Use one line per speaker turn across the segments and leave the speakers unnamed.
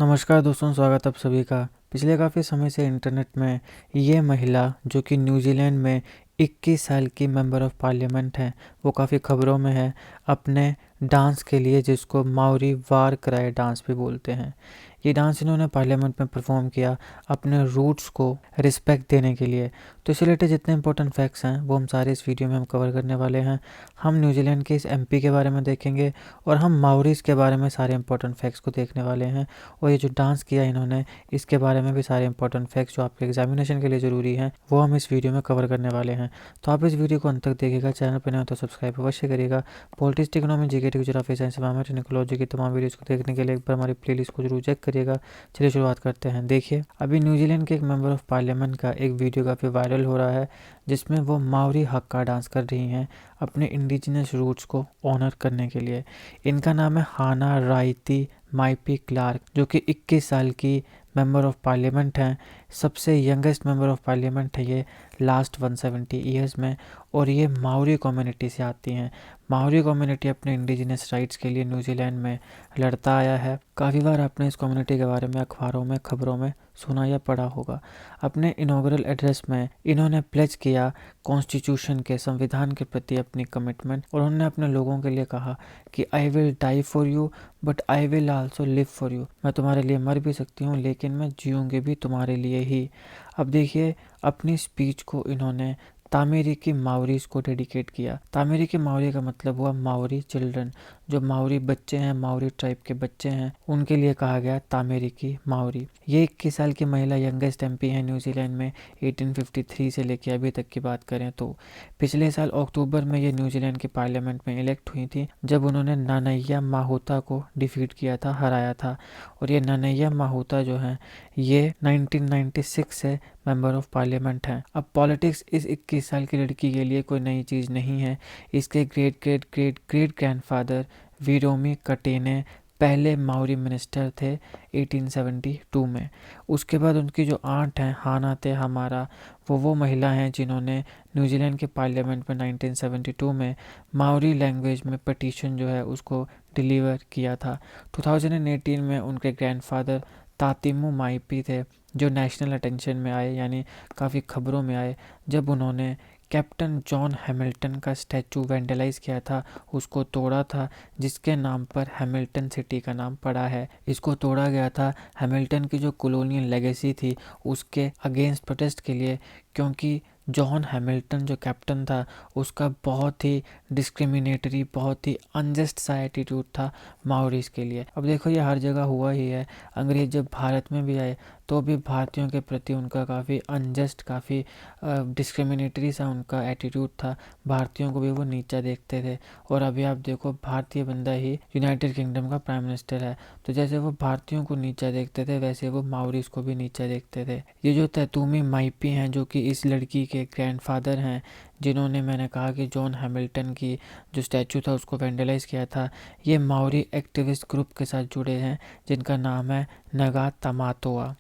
नमस्कार दोस्तों, स्वागत आप सभी का। पिछले काफ़ी समय से इंटरनेट में ये महिला जो कि न्यूजीलैंड में 21 साल की मेंबर ऑफ पार्लियामेंट है, वो काफ़ी खबरों में है अपने डांस के लिए, जिसको माओरी वार क्राई डांस भी बोलते हैं। ये डांस इन्होंने पार्लियामेंट में परफॉर्म किया अपने रूट्स को रिस्पेक्ट देने के लिए। तो इससे रिलेटेड जितने इंपॉर्टेंट फैक्ट्स हैं वो हम सारे इस वीडियो में हम कवर करने वाले हैं। हम न्यूजीलैंड के इस एमपी के बारे में देखेंगे और हम माओरीज के बारे में सारे इंपॉर्टेंट फैक्ट्स को देखने वाले हैं। और ये जो डांस किया इन्होंने, इसके बारे में भी सारे इंपॉर्टेंट फैक्ट्स जो आपके एग्जामिनेशन के लिए ज़रूरी हैं वो हम इस वीडियो में कवर करने वाले हैं। तो आप इस वीडियो को अंत तक देखिएगा। चैनल पर नए हो तो सब्सक्राइब अवश्य करिएगा। Politics, economy, GK, geography, science, environment, ecology की तमाम वीडियोस को देखने के लिए एक बार हमारी प्लेलिस्ट को जरूर चेक करिएगा। चलिए शुरुआत करते हैं। देखिए, अभी न्यूजीलैंड के एक मेंबर ऑफ पार्लियामेंट का एक वीडियो काफ़ी वायरल हो रहा है, जिसमें वो माओरी हक्का डांस कर रही हैं अपने इंडिजिनस रूट्स को ऑनर करने के लिए। इनका नाम है हाना राइती माइपी क्लार्क, जो कि 21 साल की मेंबर ऑफ पार्लियामेंट हैं। सबसे यंगेस्ट मेंबर ऑफ पार्लियामेंट है ये लास्ट 170 ईयर्स में। और ये माओरी कम्युनिटी से आती हैं। माओरी कम्युनिटी अपने इंडिजिनस राइट्स के लिए न्यूजीलैंड में लड़ता आया है। काफ़ी बार आपने इस कम्युनिटी के बारे में अखबारों में, खबरों में सुना या पढ़ा होगा। अपने इनॉग्रल एड्रेस में इन्होंने प्लेज किया कॉन्स्टिट्यूशन के, संविधान के प्रति अपनी कमिटमेंट, और उन्होंने अपने लोगों के लिए कहा कि I will die for you but I will also live for you. मैं तुम्हारे लिए मर भी सकती हूँ लेकिन मैं जीऊँगी भी तुम्हारे लिए ही। अब देखिए, अपनी स्पीच को इन्होंने तामीरी की माओरीज को डेडिकेट किया। तामीरी की माओरी का मतलब हुआ माओरी चिल्ड्रन। जो माओरी बच्चे हैं, माओरी ट्राइब के बच्चे हैं, उनके लिए कहा गया तामीरी की माओरी। ये 21 साल की महिला यंगेस्ट एमपी है न्यूजीलैंड में। 1853 से लेकर अभी तक की बात करें तो पिछले साल अक्टूबर में ये न्यूजीलैंड के पार्लियामेंट में इलेक्ट हुई थी, जब उन्होंने नानैया माहूता को डिफीट किया था, हराया था। और ये नानैया माहूता जो है, ये 1996 से मेंबर ऑफ पार्लियामेंट हैं। अब पॉलिटिक्स इस 21 साल की लड़की के लिए कोई नई चीज़ नहीं है। इसके great great great great grandfather Wiremu Katene पहले माओरी मिनिस्टर थे 1872 में। उसके बाद उनकी जो आंट हैं हाना ते हमारा, वो महिला हैं जिन्होंने न्यूजीलैंड के पार्लियामेंट में 1972 में माओरी लैंग्वेज में पटिशन जो है उसको डिलीवर किया था। 2018 में उनके ग्रैंडफादर तातिमू माइपी थे, जो नेशनल अटेंशन में आए, यानी काफ़ी खबरों में आए, जब उन्होंने कैप्टन जॉन हैमिल्टन का स्टैचू वेंडलाइज किया था, उसको तोड़ा था, जिसके नाम पर हैमिल्टन सिटी का नाम पड़ा है। इसको तोड़ा गया था हैमिल्टन की जो कॉलोनियल लेगेसी थी उसके अगेंस्ट प्रोटेस्ट के लिए, क्योंकि जॉन हैमिल्टन जो कैप्टन था उसका बहुत ही डिस्क्रिमिनेटरी, बहुत ही अनजस्ट सा एटीट्यूड था माओरीज के लिए। अब देखो, ये हर जगह हुआ ही है। अंग्रेज जब भारत में भी आए तो भी भारतीयों के प्रति उनका काफ़ी अनजस्ट, काफ़ी डिस्क्रिमिनेटरी सा उनका एटीट्यूड था। भारतीयों को भी वो नीचा देखते थे। और अभी आप देखो, भारतीय बंदा ही यूनाइटेड किंगडम का प्राइम मिनिस्टर है। तो जैसे वो भारतीयों को नीचा देखते थे, वैसे वो माओरीज को भी नीचा देखते थे। ये जो तैतूमी माइपी हैं, जो कि इस लड़की के ग्रैंडफादर हैं, जिन्होंने, मैंने कहा कि जॉन हैमिल्टन की जो स्टैचू था उसको वेंडलाइज किया था, ये माओरी एक्टिविस्ट ग्रुप के साथ जुड़े हैं, जिनका नाम है नगा तमातोआ।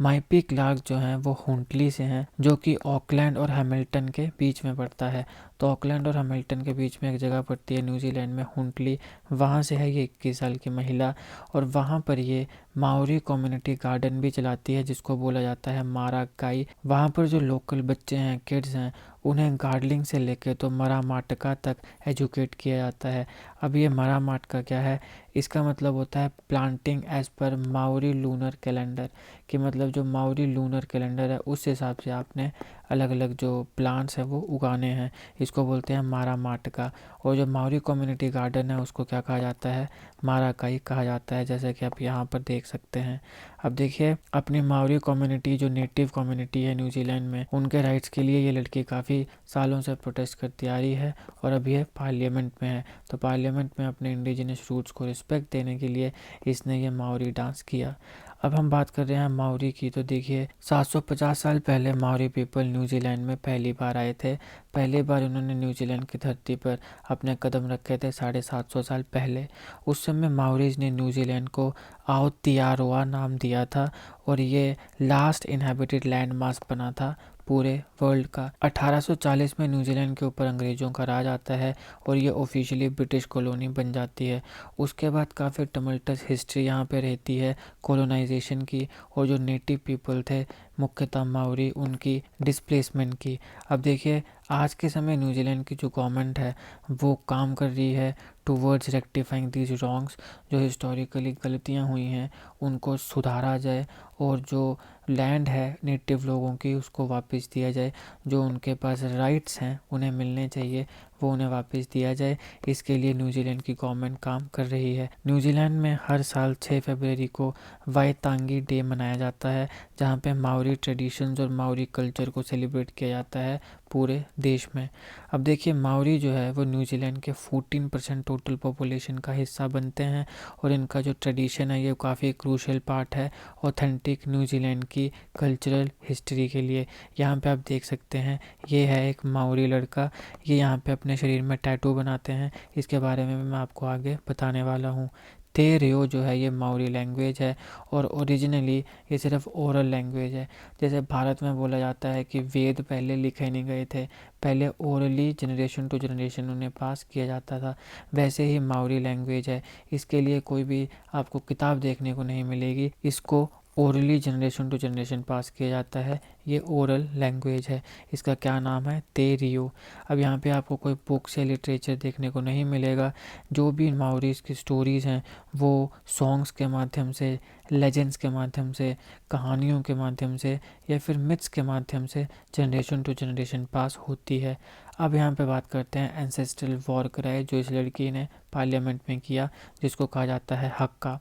माइपी क्लार्क जो हैं वो हुंटली से हैं, जो कि ऑकलैंड और हैमिल्टन के बीच में पड़ता है। तो ऑकलैंड और हैमिल्टन के बीच में एक जगह पड़ती है न्यूजीलैंड में, हुंटली। वहाँ से है ये 21 साल की महिला। और वहाँ पर ये माओरी कम्युनिटी गार्डन भी चलाती है, जिसको बोला जाता है मारा काई। वहाँ पर जो लोकल बच्चे हैं, किड्स हैं, उन्हें गार्डनिंग से लेकर तो मरा माटका तक एजुकेट किया जाता है। अब ये मरा माटका क्या है? इसका मतलब होता है planting as per Maori lunar calendar, कि मतलब जो माओरी लूनर कैलेंडर है उस हिसाब से आपने अलग अलग जो प्लांट्स हैं वो उगाने हैं। इसको बोलते हैं मारा माटका। और जो माओरी कम्युनिटी गार्डन है उसको क्या कहा जाता है? मारा काई कहा जाता है, जैसे कि आप यहाँ पर देख सकते हैं। अब देखिए, अपनी माओरी कम्युनिटी, जो नेटिव कम्युनिटी है न्यूजीलैंड में, उनके राइट्स के लिए ये लड़की काफ़ी सालों से प्रोटेस्ट करती आ रही है और अभी ये पार्लियामेंट में है। तो पार्लियामेंट में अपने इंडिजिनस रूट्स को रिस्पेक्ट देने के लिए इसने ये माओरी डांस किया। अब हम बात कर रहे हैं माओरी की। तो देखिए, 750 साल पहले माओरी पीपल न्यूजीलैंड में पहली बार आए थे। पहली बार उन्होंने न्यूजीलैंड की धरती पर अपने कदम रखे थे 750 साल पहले। उस समय माओरीज ने न्यूजीलैंड को आओतियारोआ नाम दिया था, और ये लास्ट इनहेबिटेड लैंड मास बना था पूरे वर्ल्ड का। 1840 में न्यूजीलैंड के ऊपर अंग्रेज़ों का राज आता है और ये ऑफिशियली ब्रिटिश कॉलोनी बन जाती है। उसके बाद काफ़ी टमल्टस हिस्ट्री यहाँ पे रहती है कॉलोनाइजेशन की, और जो नेटिव पीपल थे मुख्यतः माओरी, उनकी डिस्प्लेसमेंट की। अब देखिए, आज के समय न्यूजीलैंड की जो गवर्नमेंट है वो काम कर रही है टूवर्ड्स रेक्टिफाइंग दीज रॉन्ग्स। जो हिस्टोरिकली गलतियाँ हुई हैं उनको सुधारा जाए, और जो लैंड है नेटिव लोगों की उसको वापस दिया जाए। जो उनके पास राइट्स हैं उन्हें मिलने चाहिए, वो उन्हें वापस दिया जाए। इसके लिए न्यूजीलैंड की गवर्नमेंट काम कर रही है। न्यूजीलैंड में हर साल 6 फरवरी को वाइतांगी डे मनाया जाता है, जहाँ पे माओरी ट्रेडिशंस और माओरी कल्चर को सेलिब्रेट किया जाता है पूरे देश में। अब देखिए, माओरी जो है वो न्यूजीलैंड के 14% टोटल पॉपुलेशन का हिस्सा बनते हैं, और इनका जो ट्रेडिशन है ये काफ़ी क्रूशियल पार्ट है ऑथेंटिक न्यूजीलैंड की कल्चरल हिस्ट्री के लिए। यहाँ पे आप देख सकते हैं, ये है एक माओरी लड़का, ये यहाँ पे अपने शरीर में टैटू बनाते हैं। इसके बारे में मैं आपको आगे बताने वाला हूँ। ते रियो जो है ये माओरी लैंग्वेज है, और ओरिजिनली ये सिर्फ ओरल लैंग्वेज है। जैसे भारत में बोला जाता है कि वेद पहले लिखे नहीं गए थे, पहले ओरली जनरेशन टू जनरेशन उन्हें पास किया जाता था, वैसे ही माओरी लैंग्वेज है। इसके लिए कोई भी आपको किताब देखने को नहीं मिलेगी, इसको orally generation to generation pass किया जाता है। ये ओरल लैंग्वेज है। इसका क्या नाम है? ते रियो। अब यहाँ पे आपको कोई बुक्स या लिटरेचर देखने को नहीं मिलेगा। जो भी माओरीज की स्टोरीज़ हैं वो सॉन्ग्स के माध्यम से, लेजेंड्स के माध्यम से, कहानियों के माध्यम से या फिर मिथ्स के माध्यम से जनरेशन टू जनरेशन पास होती है। अब यहाँ पे बात करते हैं एंसेस्ट्रल वॉर क्राई जो इस लड़की ने पार्लियामेंट में किया, जिसको कहा जाता है हक्का।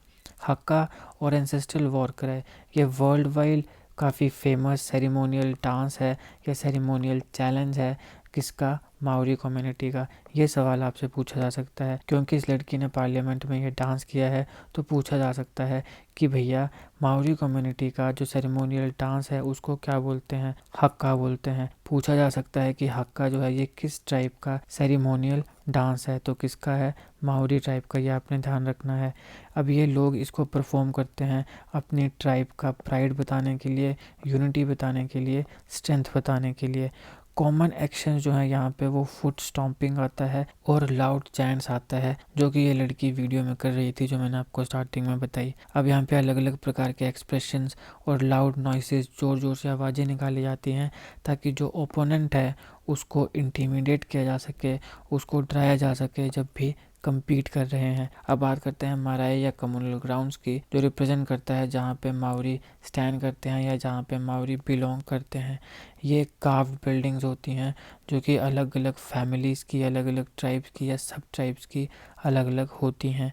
हक्का और एंसेस्ट्रल वॉर क्राई ये वर्ल्ड वाइड काफ़ी फेमस सेरिमोनियल डांस है या सेरिमोनियल चैलेंज है। किसका? माओरी कम्युनिटी का। ये सवाल आपसे पूछा जा सकता है, क्योंकि इस लड़की ने पार्लियामेंट में ये डांस किया है, तो पूछा जा सकता है कि भैया माओरी कम्युनिटी का जो सेरिमोनियल डांस है उसको क्या बोलते हैं? हक्का बोलते हैं। पूछा जा सकता है कि हक्का जो है ये किस ट्राइब का सेरिमोनियल डांस है? तो किसका है? माओरी ट्राइब का। ये आपने ध्यान रखना है। अब ये लोग इसको परफॉर्म करते हैं अपनी ट्राइब का प्राइड बताने के लिए, यूनिटी बताने के लिए, स्ट्रेंथ बताने के लिए। कॉमन एक्शंस जो है यहाँ पे वो फुट स्टॉम्पिंग आता है और लाउड चैंट्स आता है, जो कि ये लड़की वीडियो में कर रही थी, जो मैंने आपको स्टार्टिंग में बताई। अब यहाँ पे अलग अलग प्रकार के एक्सप्रेशंस और लाउड नॉइसेस, जोर जोर से आवाज़ें निकाली जाती हैं, ताकि जो ओपोनेंट है उसको इंटिमिडेट किया जा सके, उसको डराया जा सके जब भी compete कर रहे हैं। अब बात करते हैं मराई या कम्युनल ग्राउंड्स की, जो रिप्रेजेंट करता है जहाँ पे माओरी स्टैंड करते हैं या जहाँ पे माओरी बिलोंग करते हैं। ये कार्व्ड बिल्डिंग्स होती हैं जो कि अलग अलग फैमिलीज़ की, अलग अलग ट्राइब्स की या सब ट्राइब्स की अलग अलग होती हैं।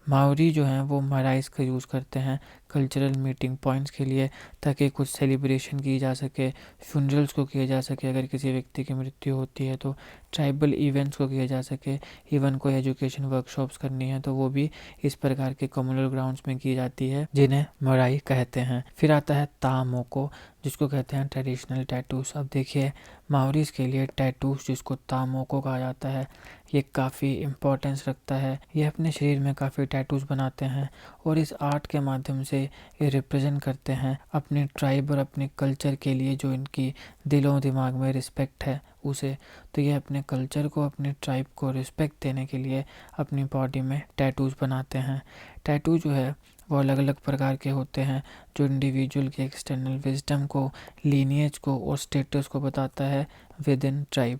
माओरी जो हैं वो मराइस का यूज़ करते हैं कल्चरल मीटिंग पॉइंट्स के लिए, ताकि कुछ सेलिब्रेशन की जा सके, फ्यूनरल्स को किया जा सके, अगर किसी व्यक्ति की मृत्यु होती है तो ट्राइबल इवेंट्स को किया जा सके, इवन कोई एजुकेशन वर्कशॉप्स करनी है तो वो भी इस प्रकार के कम्युनल ग्राउंड्स में की जाती है, जिन्हें मराई कहते हैं। फिर आता है तामोको, जिसको कहते हैं ट्रेडिशनल टैटूज। अब देखिए, माओरीज के लिए टैटूज जिसको तामोको कहा जाता है ये काफ़ी इम्पोर्टेंस रखता है। ये अपने शरीर में काफ़ी टैटूज बनाते हैं और इस आर्ट के माध्यम से ये रिप्रेजेंट करते हैं अपने ट्राइब और अपने कल्चर के लिए, जो इनकी दिलों दिमाग में रिस्पेक्ट है उसे। तो ये अपने कल्चर को, अपने ट्राइब को रिस्पेक्ट देने के लिए अपनी बॉडी में टैटूज बनाते हैं। टैटू जो है वो अलग अलग प्रकार के होते हैं, जो इंडिविजुअल के एक्सटर्नल विजडम को, लीनिएज को और स्टेटस को बताता है विद इन ट्राइब।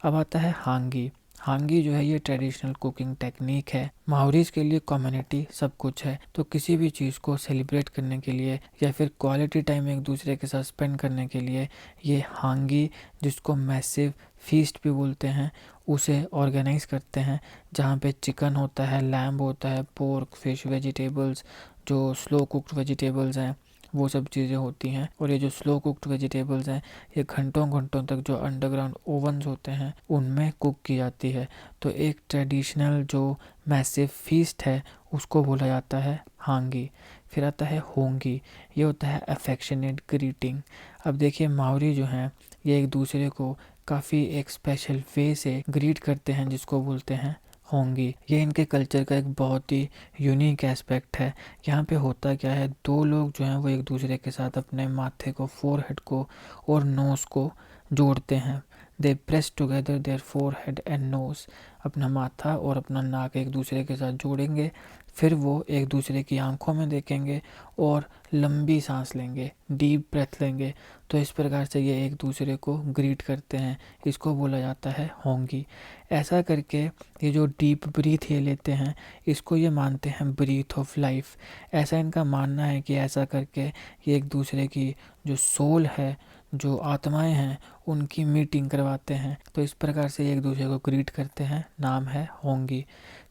अब आता है हांगी। हांगी जो है ये ट्रेडिशनल कुकिंग टेक्निक है। माओरीज के लिए कम्युनिटी सब कुछ है, तो किसी भी चीज़ को सेलिब्रेट करने के लिए या फिर क्वालिटी टाइम एक दूसरे के साथ स्पेंड करने के लिए ये हांगी, जिसको मैसिव फीस्ट भी बोलते हैं, उसे ऑर्गेनाइज करते हैं, जहाँ पे चिकन होता है, लैम्ब होता है, पोर्क, फिश, वेजिटेबल्स, जो स्लो कुक्ड वेजिटेबल्स हैं वो सब चीज़ें होती हैं। और ये जो स्लो कुक्ड वेजिटेबल्स हैं ये घंटों घंटों तक जो अंडरग्राउंड ओवन्स होते हैं उनमें कुक की जाती है। तो एक ट्रेडिशनल जो मैसिव फीस्ट है उसको बोला जाता है हांगी। फिर आता है होंगी, ये होता है अफेक्शनेट ग्रीटिंग। अब देखिए, माओरी जो हैं ये एक दूसरे को काफ़ी एक स्पेशल वे से ग्रीट करते हैं, जिसको बोलते हैं होंगी। ये इनके कल्चर का एक बहुत ही यूनिक एस्पेक्ट है। यहाँ पे होता क्या है, दो लोग जो हैं वो एक दूसरे के साथ अपने माथे को, फोरहेड को और नोज को जोड़ते हैं। They press together their forehead and nose. अपना माथा और अपना नाक एक दूसरे के साथ जोड़ेंगे, फिर वो एक दूसरे की आंखों में देखेंगे और लंबी सांस लेंगे, डीप ब्रेथ लेंगे। तो इस प्रकार से ये एक दूसरे को ग्रीट करते हैं। इसको बोला जाता है होंगी। ऐसा करके ये जो डीप ब्रीथ ये लेते हैं, इसको ये मानते हैं ब्रीथ ऑफ लाइफ। ऐसा इनका मानना है कि ऐसा करके ये एक दूसरे की जो सोल है, जो आत्माएं हैं, उनकी मीटिंग करवाते हैं। तो इस प्रकार से ये एक दूसरे को ग्रीट करते हैं। नाम है होंगी।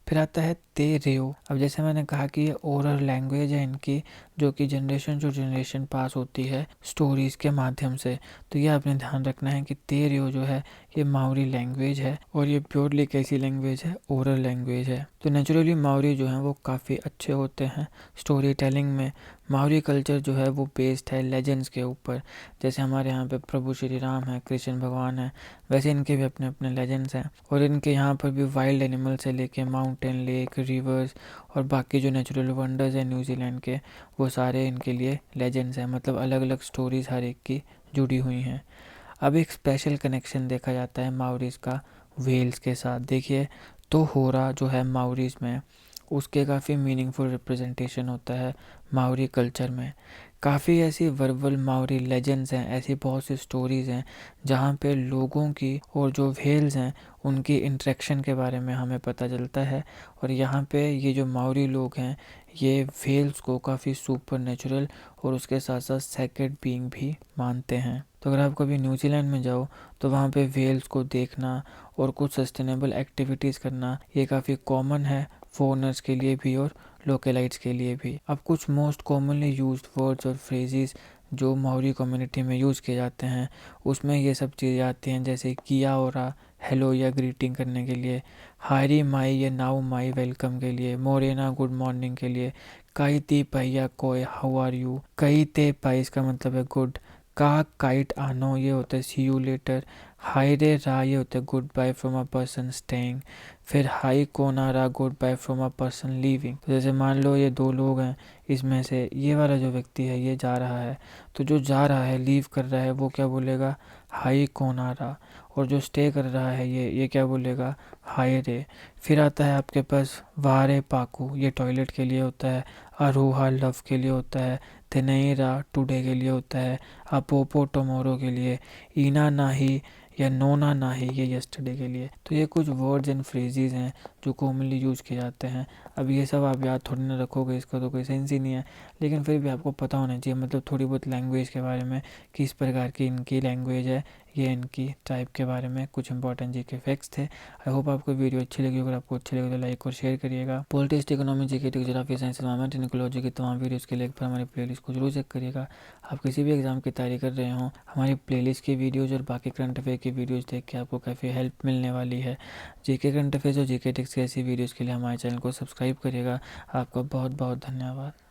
फिर आता है ते रेओ। अब जैसे मैंने कहा कि ये ओरल लैंग्वेज है इनकी, जो कि जनरेशन टू जनरेशन पास होती है स्टोरीज के माध्यम से। तो ये आपने ध्यान रखना है कि ते रेओ जो है ये माओरी लैंग्वेज है, और ये प्योरली कैसी लैंग्वेज है, ओरल लैंग्वेज है। तो नेचुरली माओरी जो हैं वो काफ़ी अच्छे होते हैं स्टोरी टेलिंग में। माओरी कल्चर जो है वो बेस्ड है लेजेंड्स के ऊपर। जैसे हमारे यहाँ पे प्रभु श्री राम है, कृष्ण भगवान है, वैसे इनके भी अपने अपने लेजेंड्स हैं। और इनके यहाँ पर भी वाइल्ड एनिमल से लेके माउंटेन, लेक, रिवर्स और बाकी जो नेचुरल वंडर्स हैं न्यूजीलैंड के, वो सारे इनके लिए लेजेंड्स हैं। मतलब अलग अलग स्टोरीज हर एक की जुड़ी हुई हैं। अब एक स्पेशल कनेक्शन देखा जाता है माओरीज का वेल्स के साथ। देखिए, तो होरा जो है माओरीज में, उसके काफ़ी मीनिंगफुल रिप्रेजेंटेशन होता है माओरी कल्चर में। काफ़ी ऐसी वर्बल माओरी लेजेंड्स हैं, ऐसी बहुत सी स्टोरीज़ हैं जहाँ पे लोगों की और जो व्हेल्स हैं उनकी इंटरेक्शन के बारे में हमें पता चलता है। और यहाँ पे ये जो माओरी लोग हैं, ये व्हेल्स को काफ़ी सुपर नेचुरल और उसके साथ साथ सेक्रेड बीइंग भी मानते हैं। तो अगर आप कभी न्यूजीलैंड में जाओ तो वहाँ पे व्हेल्स को देखना और कुछ सस्टेनेबल एक्टिविटीज़ करना, ये काफ़ी कॉमन है फॉरेनर्स के लिए भी और लोकलाइट्स के लिए भी। अब कुछ मोस्ट कॉमनली यूज्ड वर्ड्स और फ्रेजेस जो माओरी कम्युनिटी में यूज़ किए जाते हैं, उसमें ये सब चीज़ें आती हैं, जैसे किया ओरा हेलो या ग्रीटिंग करने के लिए, हायरी माई या नाउ माई वेलकम के लिए, मोरेना गुड मॉर्निंग के लिए, काई ती पाइया कोई हाउ आर यू, कई ते पाई इसका मतलब है गुड, का काइट आनो ये होता है सी यू लेटर, हाई रे रा ये होता है good bye from a person staying, फिर हाई कोना रा good bye from a person leaving. तो जैसे मान लो ये दो लोग हैं, इसमें से ये वाला जो व्यक्ति है ये जा रहा है, तो जो जा रहा है, लीव कर रहा है, वो क्या बोलेगा, हाई कोना रा। और जो स्टे कर रहा है ये क्या बोलेगा, हाय रे। फिर आता है आपके पास वारे पाकू, ये टॉयलेट के लिए होता है, अरोहा लव के लिए होता है, तेनेरा टुडे के लिए होता है, अपोपो टोमोरो के लिए, ईना नाही या नोना नाही ये यस्टरडे के लिए। तो ये कुछ वर्ड्स एंड फ्रेजेस हैं जो कॉमनली यूज़ किए जाते हैं। अब ये सब आप याद थोड़ी ना रखोगे, इसका तो कोई सेंस ही नहीं है, लेकिन फिर भी आपको पता होना चाहिए, मतलब थोड़ी बहुत लैंग्वेज के बारे में, किस प्रकार की इनकी लैंग्वेज है, ये इनकी टाइप के बारे में कुछ इंपॉर्टेंट जी के फैक्ट्स थे। आई होप आपको वीडियो अच्छी लगी। अगर आपको अच्छी लगी तो लाइक और शेयर करिएगा। Politics, economy, GK, geography, science, environment, ecology की तमाम वीडियोज़ के लिए एक बार हमारी प्लेलिस्ट को जरूर चेक करिएगा। आप किसी भी एग्जाम की तैयारी कर रहे हों, हमारी प्लेलिस्ट की वीडियोज़ और बाकी करंट अफेयर की वीडियोज़ देख के आपको काफ़ी हेल्प मिलने वाली है। जीके करंट अफेयर्स और जीके टिक्स की ऐसी वीडियोज़ के लिए हमारे चैनल को सब्सक्राइब करिएगा। आपका बहुत बहुत धन्यवाद।